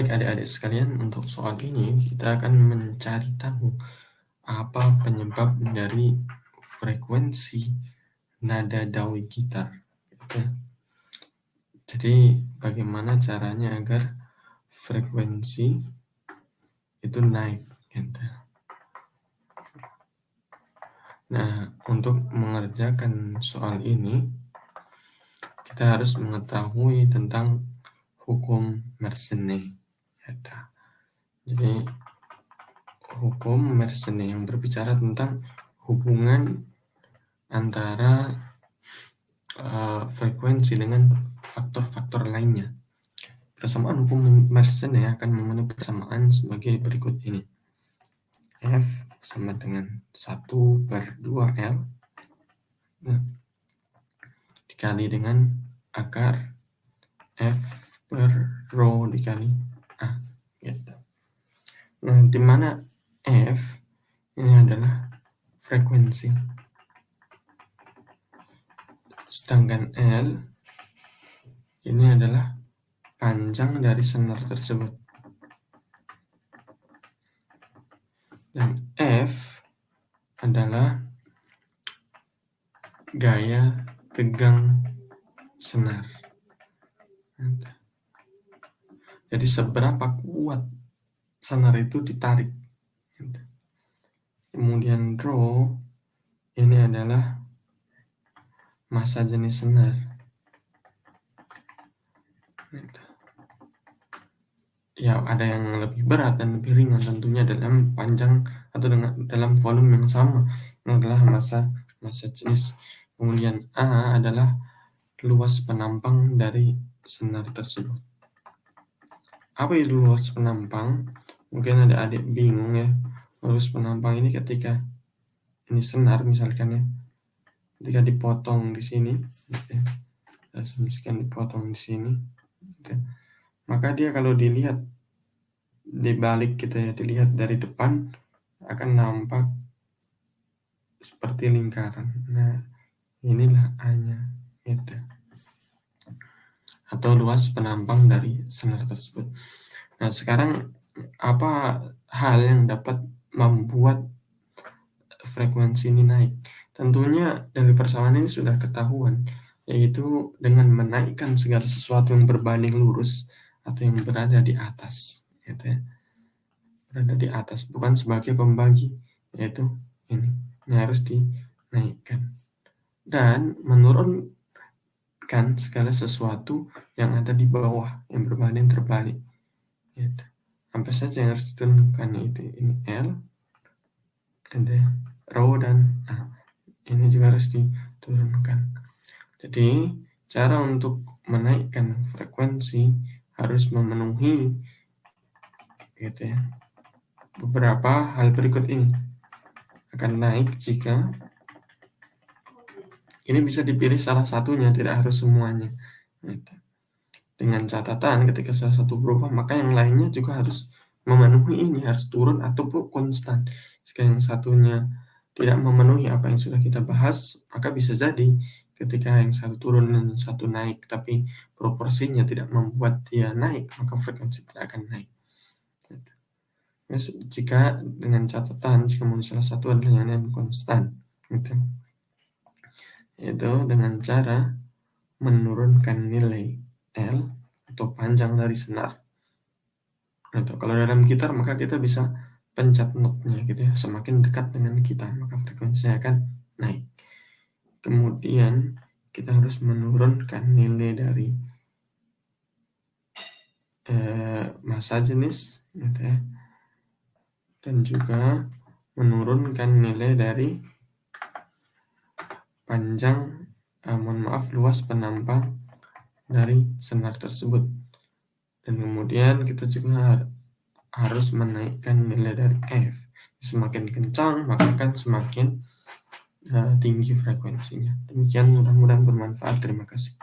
Baik adik-adik sekalian, untuk soal ini kita akan mencari tahu apa penyebab dari frekuensi nada dawi gitar. Gitu. Jadi bagaimana caranya agar frekuensi itu naik. Gitu. Nah, untuk mengerjakan soal ini, kita harus mengetahui tentang hukum Mersenne. Gitu. Jadi hukum Mersenne yang berbicara tentang hubungan antara frekuensi dengan faktor-faktor lainnya. Persamaan hukum Mersenne akan memenuhi persamaan sebagai berikut ini. F sama dengan 1/2L dikali dengan akar F per rho dikali A. Gitu. Nah, di mana F ini adalah frekuensi, sedangkan L ini adalah panjang dari senar tersebut. Dan F adalah gaya tegang senar. Jadi seberapa kuat senar itu ditarik. Kemudian rho ini adalah massa jenis senar. Ya, ada yang lebih berat dan lebih ringan tentunya dalam panjang atau dalam volume yang sama. Ini adalah massa jenis. Kemudian A adalah luas penampang dari senar tersebut. Apa itu luas penampang? Mungkin ada adik bingung ya. Luas penampang ini ketika ini senar misalkan ya, ketika dipotong di sini, gitu ya. Misalkan dipotong di sini, gitu ya. Maka dia kalau dilihat dibalik gitu ya, dilihat dari depan akan nampak seperti lingkaran. Nah, inilah A-nya, gitu. Atau luas penampang dari senar tersebut. Nah, sekarang apa hal yang dapat membuat frekuensi ini naik? Tentunya dari persamaan ini sudah ketahuan, yaitu dengan menaikkan segala sesuatu yang berbanding lurus atau yang berada di atas, gitu ya. Berada di atas, bukan sebagai pembagi, yaitu ini harus dinaikkan. Dan menurunkan segala sesuatu yang ada di bawah, yang berbanding terbalik. Gitu. Apa saja yang harus diturunkan, yaitu ini L, ada rho dan A. Ini juga harus diturunkan. Jadi, cara untuk menaikkan frekuensi harus memenuhi gitu ya, beberapa hal berikut ini. Akan naik jika ini bisa dipilih salah satunya, tidak harus semuanya. Gitu. Dengan catatan ketika salah satu berubah, maka yang lainnya juga harus memenuhi ini, harus turun ataupun konstan. Jika yang satunya tidak memenuhi apa yang sudah kita bahas, maka bisa jadi ketika yang satu turun dan satu naik, tapi proporsinya tidak membuat dia naik, maka frekuensi tidak akan naik. Gitu. Jika dengan catatan, jika salah satu adalah yang konstan, gitu. Yaitu dengan cara menurunkan nilai L atau panjang dari senar. Atau kalau dalam gitar maka kita bisa pencet notnya gitu ya, semakin dekat dengan kita maka frekuensinya akan naik. Kemudian kita harus menurunkan nilai dari massa jenis gitu ya, dan juga menurunkan nilai dari panjang luas penampang dari senar tersebut. Dan kemudian kita juga harus menaikkan nilai dari F. Semakin kencang maka akan semakin tinggi frekuensinya. Demikian, mudah-mudahan bermanfaat. Terima kasih.